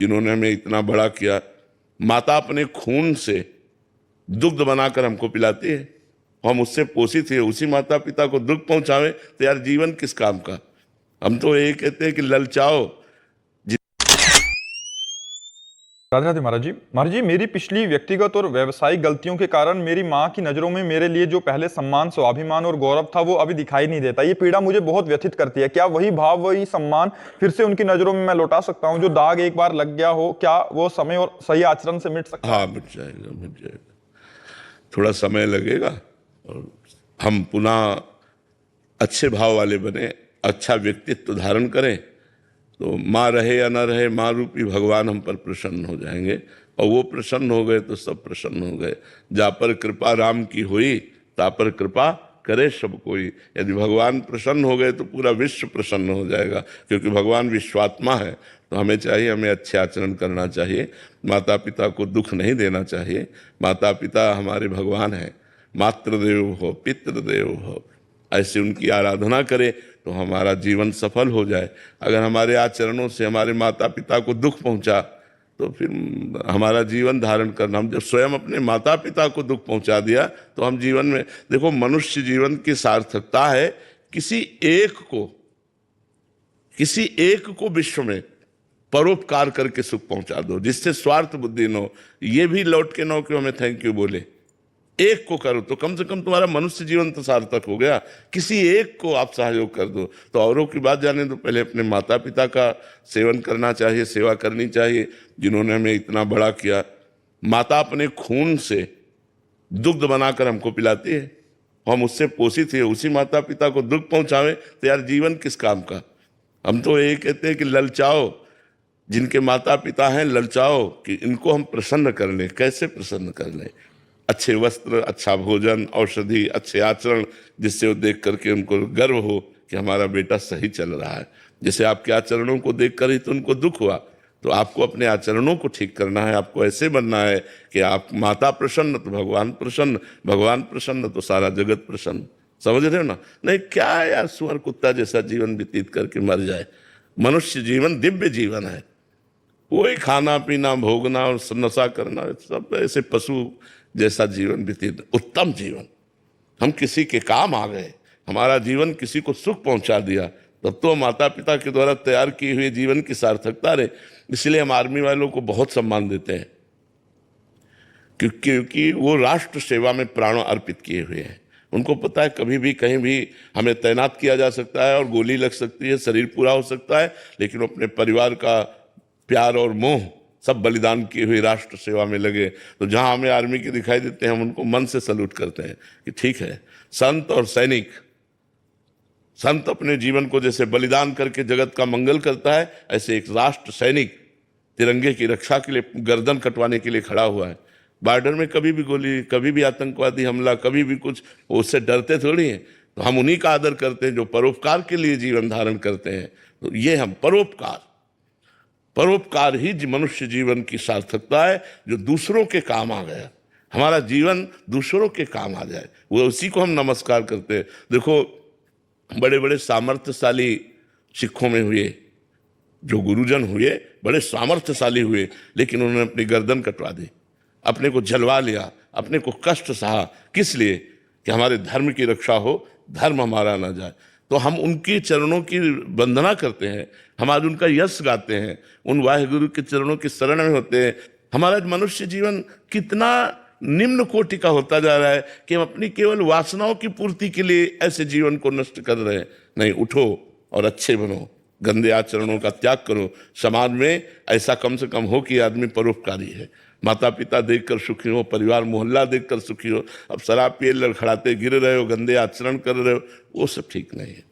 जिन्होंने हमें इतना बड़ा किया। माता अपने खून से दुग्ध बनाकर हमको पिलाती है, हम उससे पोषित है। उसी माता पिता को दुख पहुंचावे तो यार जीवन किस काम का। हम तो यही कहते हैं कि ललचाओ। राधे राधे महाराज जी। महाराज जी, मेरी पिछली व्यक्तिगत और व्यवसायिक गलतियों के कारण मेरी माँ की नज़रों में मेरे लिए जो पहले सम्मान, स्वाभिमान और गौरव था वो अभी दिखाई नहीं देता। ये पीड़ा मुझे बहुत व्यथित करती है। क्या वही भाव, वही सम्मान फिर से उनकी नज़रों में मैं लौटा सकता हूँ? जो दाग एक बार लग गया हो, क्या वो समय और सही आचरण से मिट सकता है? हाँ, मिट जाएगा, मिट जाएगा। थोड़ा समय लगेगा और हम पुनः अच्छे भाव वाले बने, अच्छा व्यक्तित्व धारण करें तो माँ रहे या ना रहे, माँ रूपी भगवान हम पर प्रसन्न हो जाएंगे। और वो प्रसन्न हो गए तो सब प्रसन्न हो गए। जा पर कृपा राम की हुई, ता पर कृपा करे सब कोई। यदि भगवान प्रसन्न हो गए तो पूरा विश्व प्रसन्न हो जाएगा, क्योंकि भगवान विश्वात्मा है। तो हमें चाहिए, हमें अच्छे आचरण करना चाहिए, माता पिता को दुख नहीं देना चाहिए। माता पिता हमारे भगवान हैं। मातृदेव हो पितृदेव हो, ऐसे उनकी आराधना करें तो हमारा जीवन सफल हो जाए। अगर हमारे आचरणों से हमारे माता पिता को दुख पहुंचा तो फिर हमारा जीवन धारण करना, हम जब स्वयं अपने माता पिता को दुख पहुंचा दिया तो हम जीवन में देखो, मनुष्य जीवन की सार्थकता है किसी एक को विश्व में परोपकार करके सुख पहुंचा दो, जिससे स्वार्थ बुद्धि न हो। ये भी लौट के न हो कि हमें थैंक यू बोले। एक को करो तो कम से कम तुम्हारा मनुष्य जीवन तो सार्थक हो गया। किसी एक को आप सहयोग कर दो तो औरों की बात जाने दो, पहले अपने माता पिता का सेवन करना चाहिए, सेवा करनी चाहिए, जिन्होंने हमें इतना बड़ा किया। माता अपने खून से दुग्ध बनाकर हमको पिलाती है, हम उससे पोषित है। उसी माता पिता को दुख पहुंचावे तो यार जीवन किस काम का। हम तो यही कहते हैं कि ललचाओ, जिनके माता पिता हैं ललचाओ कि इनको हम प्रसन्न कर लें। कैसे प्रसन्न कर लें? अच्छे वस्त्र, अच्छा भोजन, औषधि, अच्छे आचरण, जिससे वो देख करके उनको गर्व हो कि हमारा बेटा सही चल रहा है। जैसे आपके आचरणों को देख कर ही तो उनको दुख हुआ, तो आपको अपने आचरणों को ठीक करना है। आपको ऐसे बनना है कि आप माता प्रसन्न तो भगवान प्रसन्न, भगवान प्रसन्न तो सारा जगत प्रसन्न। समझ रहे हो ना? नहीं क्या है यार, सुअर कुत्ता जैसा जीवन व्यतीत करके मर जाए। मनुष्य जीवन दिव्य जीवन है। वही खाना पीना, भोगना और नशा करना, सब ऐसे पशु जैसा जीवन व्यतीत, उत्तम जीवन। हम किसी के काम आ गए, हमारा जीवन किसी को सुख पहुंचा दिया, तब तो माता पिता के द्वारा तैयार किए हुए जीवन की सार्थकता रहे। इसलिए हम आर्मी वालों को बहुत सम्मान देते हैं, क्योंकि वो राष्ट्र सेवा में प्राण अर्पित किए हुए हैं। उनको पता है कभी भी कहीं भी हमें तैनात किया जा सकता है और गोली लग सकती है, शरीर पूरा हो सकता है, लेकिन अपने परिवार का प्यार और मोह सब बलिदान किए हुए राष्ट्र सेवा में लगे। तो जहां हमें आर्मी के दिखाई देते हैं हम उनको मन से सल्यूट करते हैं कि ठीक है। संत और सैनिक, संत अपने जीवन को जैसे बलिदान करके जगत का मंगल करता है, ऐसे एक राष्ट्र सैनिक तिरंगे की रक्षा के लिए गर्दन कटवाने के लिए खड़ा हुआ है। बॉर्डर में कभी भी गोली, कभी भी आतंकवादी हमला, कभी भी कुछ, उससे डरते थोड़ी हैं। तो हम उन्हीं का आदर करते हैं जो परोपकार के लिए जीवन धारण करते हैं। तो ये हम परोपकार ही मनुष्य जीवन की सार्थकता है, जो दूसरों के काम आ गया। हमारा जीवन दूसरों के काम आ जाए, वो उसी को हम नमस्कार करते हैं। देखो, बड़े बड़े सामर्थ्यशाली सिखों में हुए, जो गुरुजन हुए बड़े सामर्थ्यशाली हुए, लेकिन उन्होंने अपनी गर्दन कटवा दी, अपने को जलवा लिया, अपने को कष्ट सहा। किस लिए? कि हमारे धर्म की रक्षा हो, धर्म हमारा ना जाए। तो हम उनकी चरणों की वंदना करते हैं, हम आज उनका यश गाते हैं, उन वाहिगुरु के चरणों की शरण में होते हैं। हमारा मनुष्य जीवन कितना निम्न कोटि का होता जा रहा है कि हम अपनी केवल वासनाओं की पूर्ति के लिए ऐसे जीवन को नष्ट कर रहे हैं। नहीं, उठो और अच्छे बनो, गंदे आचरणों का त्याग करो। समाज में ऐसा कम से कम हो कि आदमी परोपकारी है, माता पिता देखकर सुखी हो, परिवार मोहल्ला देखकर सुखी हो। अब शराब पिए लड़खड़ाते गिर रहे हो, गंदे आचरण कर रहे हो, वो सब ठीक नहीं है। ठीक।